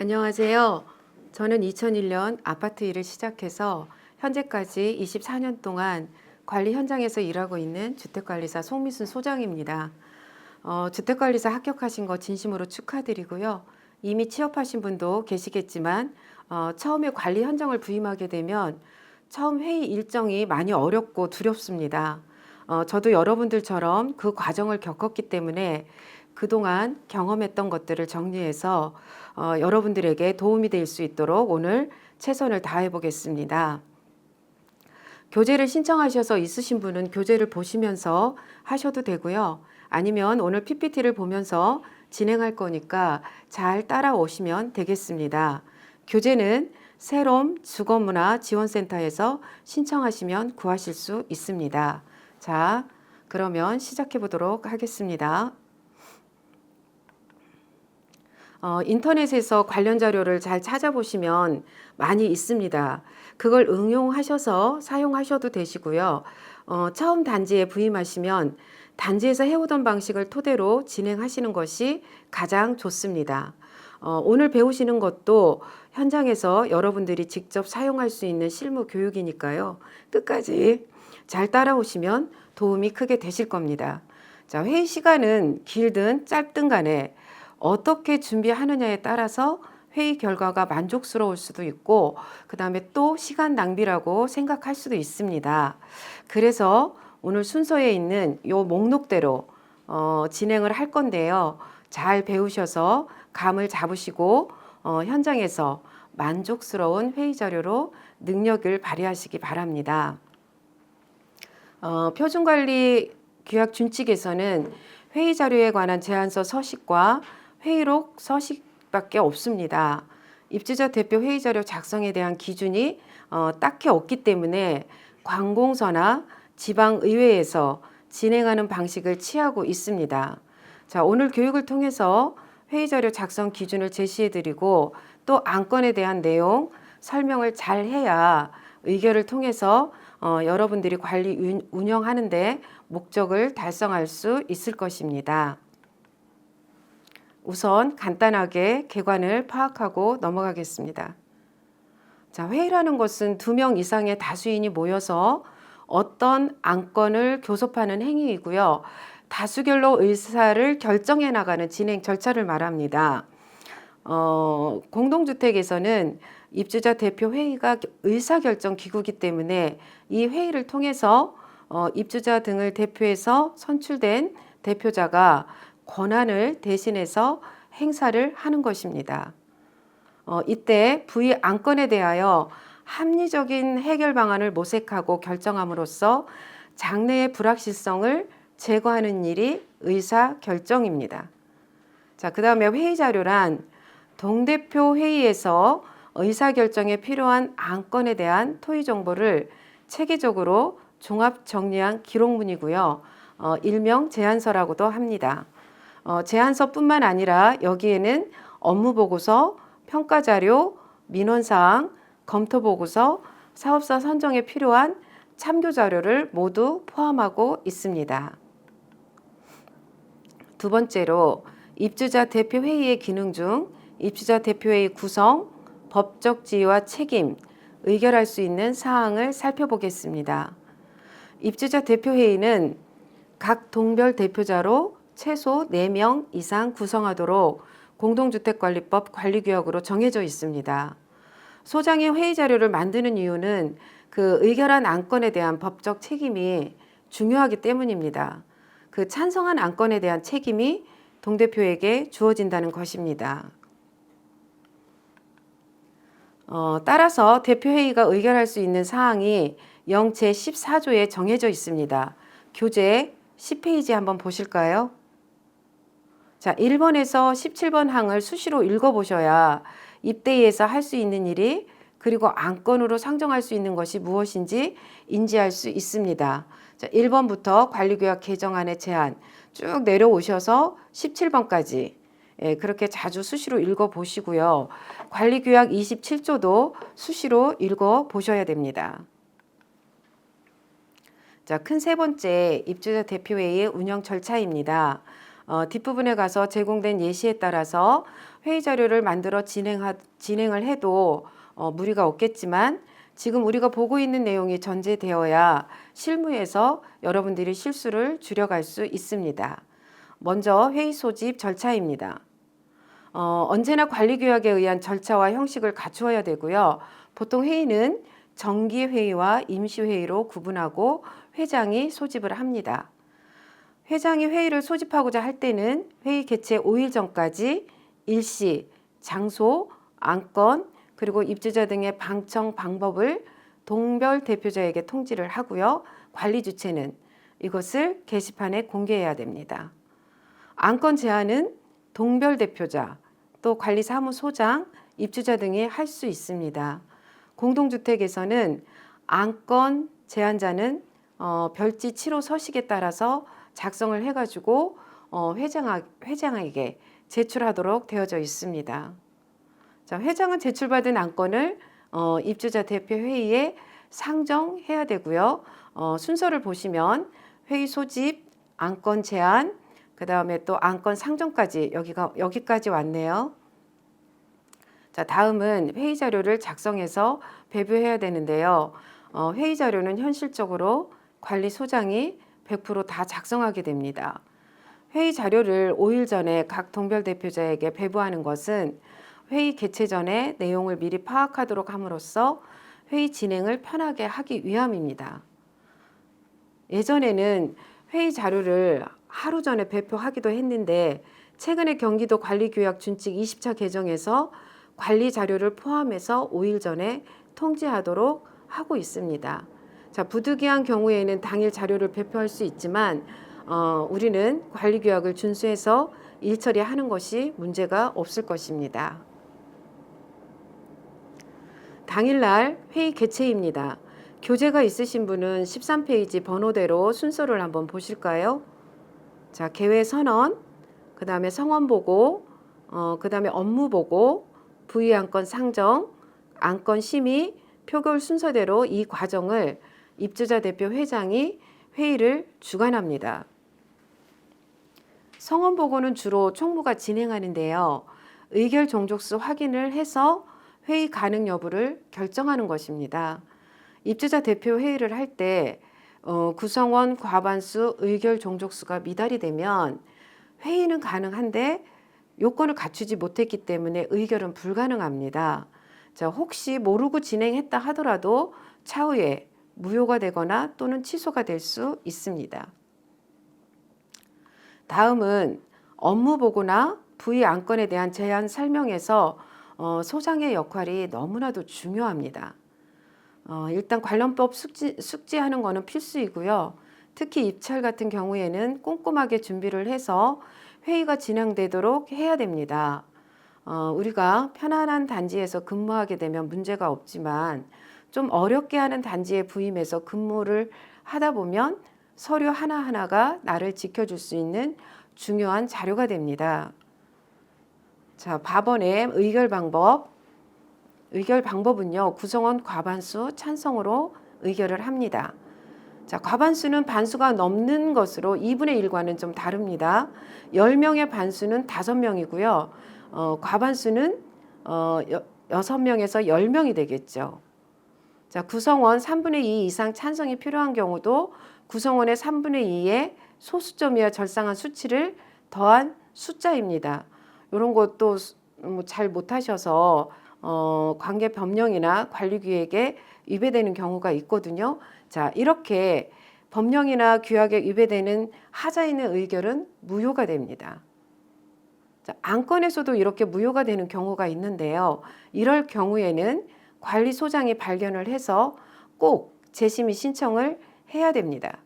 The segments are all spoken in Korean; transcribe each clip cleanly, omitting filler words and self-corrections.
안녕하세요. 저는 2001년 아파트 일을 시작해서 현재까지 24년 동안 관리 현장에서 일하고 있는 주택관리사 송미순 소장입니다. 주택관리사 합격하신 거 진심으로 축하드리고요. 이미 취업하신 분도 계시겠지만 처음에 관리 현장을 부임하게 되면 처음 회의 일정이 많이 어렵고 두렵습니다. 저도 여러분들처럼 그 과정을 겪었기 때문에 그동안 경험했던 것들을 정리해서 여러분들에게 도움이 될 수 있도록 오늘 최선을 다해 보겠습니다. 교재를 신청하셔서 있으신 분은 교재를 보시면서 하셔도 되고요. 아니면 오늘 PPT를 보면서 진행할 거니까 잘 따라오시면 되겠습니다. 교재는 새롬 주거문화지원센터에서 신청하시면 구하실 수 있습니다. 자, 그러면 시작해 보도록 하겠습니다. 인터넷에서 관련 자료를 잘 찾아보시면 많이 있습니다. 그걸 응용하셔서 사용하셔도 되시고요. 처음 단지에 부임하시면 단지에서 해오던 방식을 토대로 진행하시는 것이 가장 좋습니다. 오늘 배우시는 것도 현장에서 여러분들이 직접 사용할 수 있는 실무 교육이니까요. 끝까지 잘 따라오시면 도움이 크게 되실 겁니다. 자, 회의 시간은 길든 짧든 간에 어떻게 준비하느냐에 따라서 회의 결과가 만족스러울 수도 있고 그 다음에 또 시간 낭비라고 생각할 수도 있습니다. 그래서 오늘 순서에 있는 요 목록대로 진행을 할 건데요. 잘 배우셔서 감을 잡으시고 현장에서 만족스러운 회의 자료로 능력을 발휘하시기 바랍니다. 표준관리 규약 준칙에서는 회의 자료에 관한 제안서 서식과 회의록 서식밖에 없습니다. 입주자 대표 회의 자료 작성에 대한 기준이 딱히 없기 때문에 관공서나 지방의회에서 진행하는 방식을 취하고 있습니다. 자, 오늘 교육을 통해서 회의 자료 작성 기준을 제시해드리고 또 안건에 대한 내용 설명을 잘 해야 의결을 통해서 여러분들이 관리 운영하는데 목적을 달성할 수 있을 것입니다. 우선 간단하게 객관을 파악하고 넘어가겠습니다. 자, 회의라는 것은 2명 이상의 다수인이 모여서 어떤 안건을 교섭하는 행위이고요. 다수결로 의사를 결정해 나가는 진행 절차를 말합니다. 공동주택에서는 입주자 대표 회의가 의사결정 기구이기 때문에 이 회의를 통해서 입주자 등을 대표해서 선출된 대표자가 권한을 대신해서 행사를 하는 것입니다. 이때 부의 안건에 대하여 합리적인 해결 방안을 모색하고 결정함으로써 장래의 불확실성을 제거하는 일이 의사결정입니다. 자, 그 다음에 회의 자료란 동대표 회의에서 의사결정에 필요한 안건에 대한 토의 정보를 체계적으로 종합 정리한 기록문이고요. 일명 제안서라고도 합니다. 제안서뿐만 아니라 여기에는 업무보고서, 평가자료, 민원사항, 검토보고서, 사업사 선정에 필요한 참고자료를 모두 포함하고 있습니다. 두 번째로 입주자 대표회의의 기능 중 입주자 대표회의 구성, 법적 지위와 책임, 의결할 수 있는 사항을 살펴보겠습니다. 입주자 대표회의는 각 동별 대표자로 최소 4명 이상 구성하도록 공동주택관리법 관리규약으로 정해져 있습니다. 소장이 회의 자료를 만드는 이유는 그 의결한 안건에 대한 법적 책임이 중요하기 때문입니다. 그 찬성한 안건에 대한 책임이 동대표에게 주어진다는 것입니다. 따라서 대표회의가 의결할 수 있는 사항이 영제 14조에 정해져 있습니다. 교재 10페이지 한번 보실까요? 자, 1번에서 17번 항을 수시로 읽어보셔야 입대위에서 할 수 있는 일이 그리고 안건으로 상정할 수 있는 것이 무엇인지 인지할 수 있습니다. 자, 1번부터 관리규약 개정안의 제안 쭉 내려오셔서 17번까지 그렇게 자주 수시로 읽어보시고요. 관리규약 27조도 수시로 읽어보셔야 됩니다. 자, 큰 세 번째 입주자 대표회의의 운영 절차입니다. 뒷부분에 가서 제공된 예시에 따라서 회의 자료를 만들어 진행을 해도 무리가 없겠지만 지금 우리가 보고 있는 내용이 전제되어야 실무에서 여러분들이 실수를 줄여갈 수 있습니다. 먼저 회의 소집 절차입니다. 언제나 관리규약에 의한 절차와 형식을 갖추어야 되고요. 보통 회의는 정기회의와 임시회의로 구분하고 회장이 소집을 합니다. 회장이 회의를 소집하고자 할 때는 회의 개최 5일 전까지 일시, 장소, 안건, 그리고 입주자 등의 방청 방법을 동별 대표자에게 통지를 하고요. 관리 주체는 이것을 게시판에 공개해야 됩니다. 안건 제안은 동별 대표자, 또 관리사무소장, 입주자 등이 할 수 있습니다. 공동주택에서는 안건 제안자는 별지 7호 서식에 따라서 작성을 해가지고 회장에게 제출하도록 되어져 있습니다. 자, 회장은 제출받은 안건을 입주자 대표 회의에 상정해야 되고요. 순서를 보시면 회의 소집, 안건 제안, 그 다음에 또 안건 상정까지 여기까지 왔네요. 자, 다음은 회의 자료를 작성해서 배부해야 되는데요. 회의 자료는 현실적으로 관리소장이 100% 다 작성하게 됩니다. 회의 자료를 5일 전에 각 동별 대표자에게 배부하는 것은 회의 개최 전에 내용을 미리 파악하도록 함으로써 회의 진행을 편하게 하기 위함입니다. 예전에는 회의 자료를 하루 전에 배포하기도 했는데 최근에 경기도 관리규약 준칙 20차 개정에서 관리 자료를 포함해서 5일 전에 통지하도록 하고 있습니다. 자, 부득이한 경우에는 당일 자료를 배포할 수 있지만 우리는 관리규약을 준수해서 일처리하는 것이 문제가 없을 것입니다. 당일날 회의 개최입니다. 교재가 있으신 분은 13페이지 번호대로 순서를 한번 보실까요? 자, 개회 선언, 그 다음에 성원 보고, 그 다음에 업무 보고, 부의 안건 상정, 안건 심의, 표결 순서대로 이 과정을 입주자 대표 회장이 회의를 주관합니다. 성원 보고는 주로 총무가 진행하는데요. 의결 종족수 확인을 해서 회의 가능 여부를 결정하는 것입니다. 입주자 대표 회의를 할 때 구성원 과반수 의결 종족수가 미달이 되면 회의는 가능한데 요건을 갖추지 못했기 때문에 의결은 불가능합니다. 자, 혹시 모르고 진행했다 하더라도 차후에 무효가 되거나 또는 취소가 될 수 있습니다. 다음은 업무 보고나 부의 안건에 대한 제안 설명에서 소장의 역할이 너무나도 중요합니다. 일단 관련법 숙지하는 것은 필수이고요. 특히 입찰 같은 경우에는 꼼꼼하게 준비를 해서 회의가 진행되도록 해야 됩니다. 우리가 편안한 단지에서 근무하게 되면 문제가 없지만 좀 어렵게 하는 단지에 부임해서 근무를 하다 보면 서류 하나하나가 나를 지켜줄 수 있는 중요한 자료가 됩니다. 자, 밥원의 의결 방법은요, 구성원 과반수 찬성으로 의결을 합니다. 자, 과반수는 반수가 넘는 것으로 2분의 1과는 좀 다릅니다. 10명의 반수는 5명이고요. 과반수는 6명에서 10명이 되겠죠. 자, 구성원 3분의 2 이상 찬성이 필요한 경우도 구성원의 3분의 2의 소수점이야 절상한 수치를 더한 숫자입니다. 이런 것도 잘 못하셔서 관계 법령이나 관리규약에 위배되는 경우가 있거든요. 자, 이렇게 법령이나 규약에 위배되는 하자 있는 의결은 무효가 됩니다. 자, 안건에서도 이렇게 무효가 되는 경우가 있는데요. 이럴 경우에는 관리소장이 발견을 해서 꼭 재심의 신청을 해야 됩니다.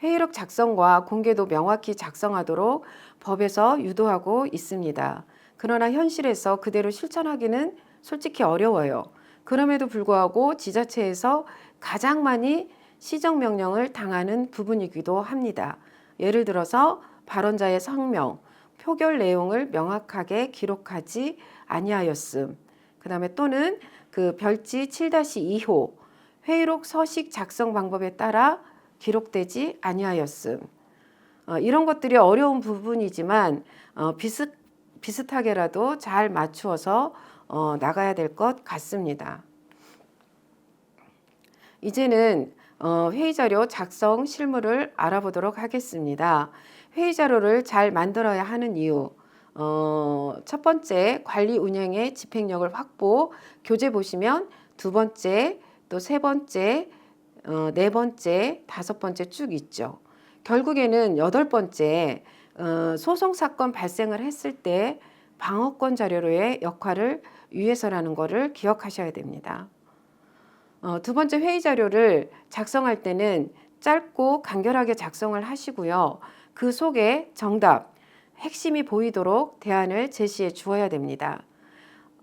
회의록 작성과 공개도 명확히 작성하도록 법에서 유도하고 있습니다. 그러나 현실에서 그대로 실천하기는 솔직히 어려워요. 그럼에도 불구하고 지자체에서 가장 많이 시정명령을 당하는 부분이기도 합니다. 예를 들어서 발언자의 성명, 표결 내용을 명확하게 기록하지 아니하였음. 그 다음에 또는 그 별지 7-2호 회의록 서식 작성 방법에 따라 기록되지 아니하였음. 이런 것들이 어려운 부분이지만 비슷하게라도 잘 맞추어서 나가야 될 것 같습니다. 이제는 회의 자료 작성 실무를 알아보도록 하겠습니다. 회의 자료를 잘 만들어야 하는 이유. 첫 번째, 관리 운영의 집행력을 확보. 교재 보시면 두 번째, 또 세 번째, 네 번째, 다섯 번째 쭉 있죠. 결국에는 여덟 번째, 소송 사건 발생을 했을 때 방어권 자료로의 역할을 위해서라는 것을 기억하셔야 됩니다. 두 번째, 회의 자료를 작성할 때는 짧고 간결하게 작성을 하시고요. 그 속에 정답, 핵심이 보이도록 대안을 제시해 주어야 됩니다.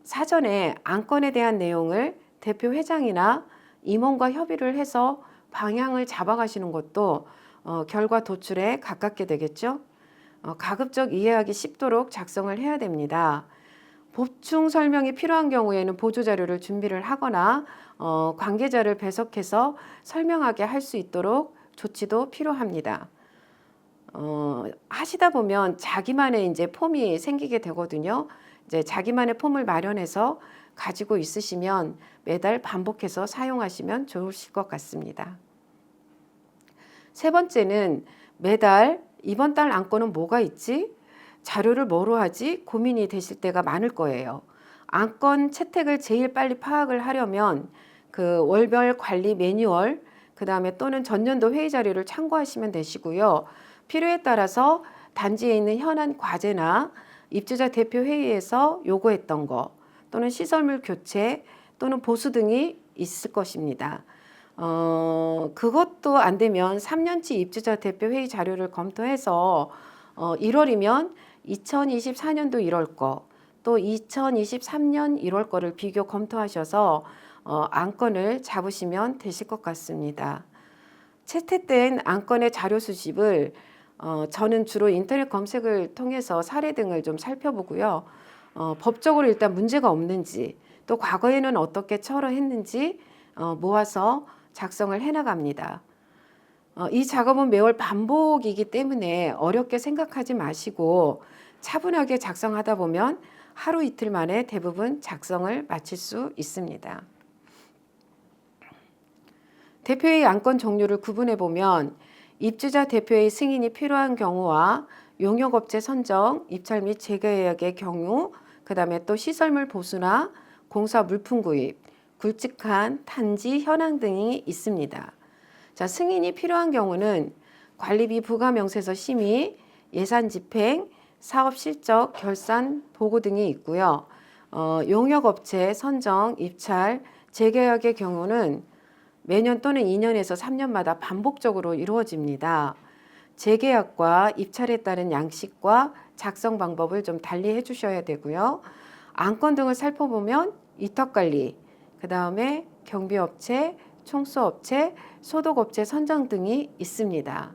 사전에 안건에 대한 내용을 대표 회장이나 임원과 협의를 해서 방향을 잡아가시는 것도 결과 도출에 가깝게 되겠죠. 가급적 이해하기 쉽도록 작성을 해야 됩니다. 보충 설명이 필요한 경우에는 보조 자료를 준비를 하거나 관계자를 배석해서 설명하게 할 수 있도록 조치도 필요합니다. 하시다 보면 자기만의 이제 폼이 생기게 되거든요. 이제 자기만의 폼을 마련해서 가지고 있으시면 매달 반복해서 사용하시면 좋으실 것 같습니다. 세 번째는 매달 이번 달 안건은 뭐가 있지? 자료를 뭐로 하지? 고민이 되실 때가 많을 거예요. 안건 채택을 제일 빨리 파악을 하려면 그 월별 관리 매뉴얼, 그 다음에 또는 전년도 회의 자료를 참고하시면 되시고요. 필요에 따라서 단지에 있는 현안 과제나 입주자 대표 회의에서 요구했던 거, 또는 시설물 교체, 또는 보수 등이 있을 것입니다. 그것도 안 되면 3년치 입주자 대표 회의 자료를 검토해서 1월이면 2024년도 1월 거, 또 2023년 1월 거를 비교 검토하셔서 안건을 잡으시면 되실 것 같습니다. 채택된 안건의 자료 수집을 저는 주로 인터넷 검색을 통해서 사례 등을 좀 살펴보고요. 법적으로 일단 문제가 없는지, 또 과거에는 어떻게 처리했는지 모아서 작성을 해나갑니다. 이 작업은 매월 반복이기 때문에 어렵게 생각하지 마시고 차분하게 작성하다 보면 하루 이틀 만에 대부분 작성을 마칠 수 있습니다. 대표회의 안건 종류를 구분해 보면 입주자 대표회의 승인이 필요한 경우와 용역업체 선정, 입찰 및 재계약의 경우, 그 다음에 또 시설물 보수나 공사 물품 구입, 굵직한 탄지 현황 등이 있습니다. 자, 승인이 필요한 경우는 관리비 부과 명세서 심의, 예산 집행, 사업 실적, 결산 보고 등이 있고요. 용역업체 선정, 입찰, 재계약의 경우는 매년 또는 2년에서 3년마다 반복적으로 이루어집니다. 재계약과 입찰에 따른 양식과 작성 방법을 좀 달리 해주셔야 되고요. 안건 등을 살펴보면 위탁관리, 그 다음에 경비업체, 청소업체, 소독업체 선정 등이 있습니다.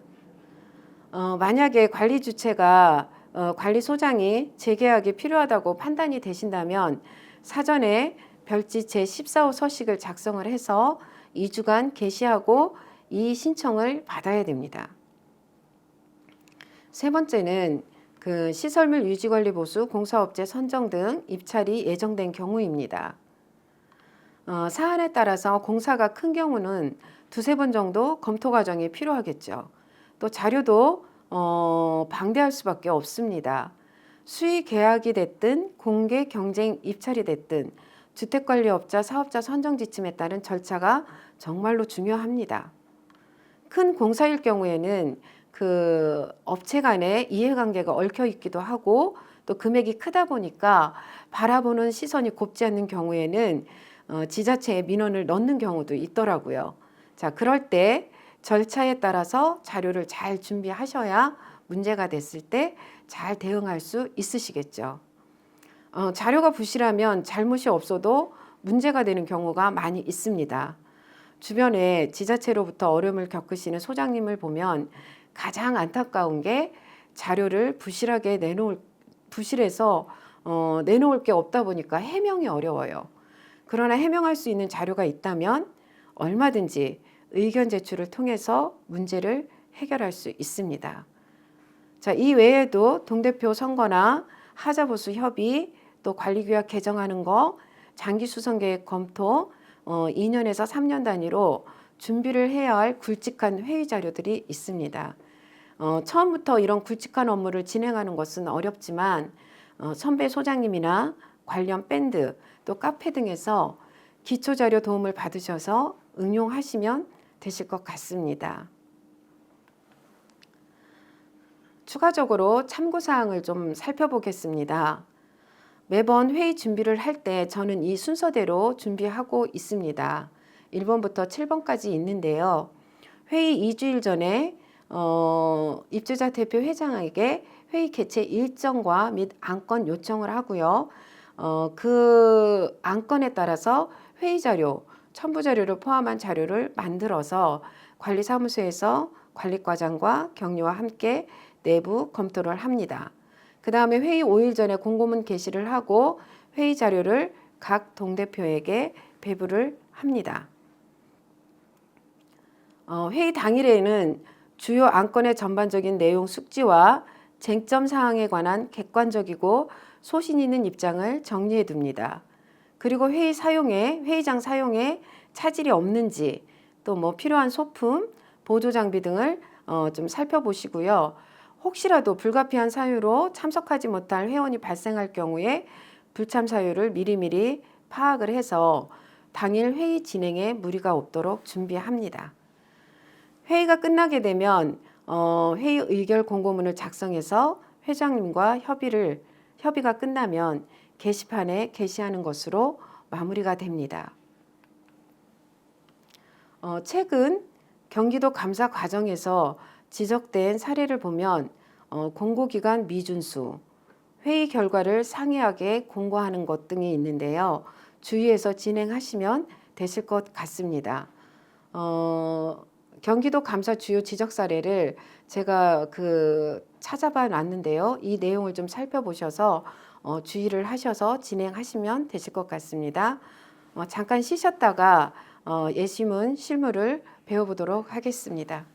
만약에 관리 주체가 관리소장이 재계약이 필요하다고 판단이 되신다면 사전에 별지 제14호 서식을 작성을 해서 2주간 게시하고 이 신청을 받아야 됩니다. 세 번째는 그 시설물 유지관리 보수, 공사업체 선정 등 입찰이 예정된 경우입니다. 사안에 따라서 공사가 큰 경우는 두세 번 정도 검토 과정이 필요하겠죠. 또 자료도 방대할 수밖에 없습니다. 수의 계약이 됐든 공개 경쟁 입찰이 됐든 주택관리업자 사업자 선정 지침에 따른 절차가 정말로 중요합니다. 큰 공사일 경우에는 그 업체 간의 이해관계가 얽혀 있기도 하고 또 금액이 크다 보니까 바라보는 시선이 곱지 않는 경우에는 지자체에 민원을 넣는 경우도 있더라고요. 자, 그럴 때 절차에 따라서 자료를 잘 준비하셔야 문제가 됐을 때 잘 대응할 수 있으시겠죠. 자료가 부실하면 잘못이 없어도 문제가 되는 경우가 많이 있습니다. 주변에 지자체로부터 어려움을 겪으시는 소장님을 보면 가장 안타까운 게 자료를 부실해서 내놓을 게 없다 보니까 해명이 어려워요. 그러나 해명할 수 있는 자료가 있다면 얼마든지 의견 제출을 통해서 문제를 해결할 수 있습니다. 자, 이 외에도 동대표 선거나 하자보수 협의, 또 관리규약 개정하는 거, 장기 수선 계획 검토, 2년에서 3년 단위로 준비를 해야 할 굵직한 회의 자료들이 있습니다. 처음부터 이런 굵직한 업무를 진행하는 것은 어렵지만 선배 소장님이나 관련 밴드 또 카페 등에서 기초 자료 도움을 받으셔서 응용하시면 되실 것 같습니다. 추가적으로 참고사항을 좀 살펴보겠습니다. 매번 회의 준비를 할 때 저는 이 순서대로 준비하고 있습니다. 1번부터 7번까지 있는데요. 회의 2주일 전에 입주자 대표 회장에게 회의 개최 일정과 및 안건 요청을 하고요. 그 안건에 따라서 회의 자료, 첨부 자료를 포함한 자료를 만들어서 관리사무소에서 관리과장과 격리와 함께 내부 검토를 합니다. 그 다음에 회의 5일 전에 공고문 게시를 하고 회의 자료를 각 동대표에게 배부를 합니다. 회의 당일에는 주요 안건의 전반적인 내용 숙지와 쟁점 사항에 관한 객관적이고 소신 있는 입장을 정리해 둡니다. 그리고 회의장 사용에 차질이 없는지 또 뭐 필요한 소품, 보조 장비 등을 좀 살펴보시고요. 혹시라도 불가피한 사유로 참석하지 못할 회원이 발생할 경우에 불참 사유를 미리미리 파악을 해서 당일 회의 진행에 무리가 없도록 준비합니다. 회의가 끝나게 되면 회의 의결 공고문을 작성해서 회장님과 협의가 끝나면 게시판에 게시하는 것으로 마무리가 됩니다. 최근 경기도 감사 과정에서 지적된 사례를 보면 공고기간 미준수, 회의 결과를 상이하게 공고하는 것 등이 있는데요. 주의해서 진행하시면 되실 것 같습니다. 경기도 감사 주요 지적 사례를 제가 찾아봐 놨는데요. 이 내용을 좀 살펴보셔서 주의를 하셔서 진행하시면 되실 것 같습니다. 잠깐 쉬셨다가 예시문 실무를 배워보도록 하겠습니다.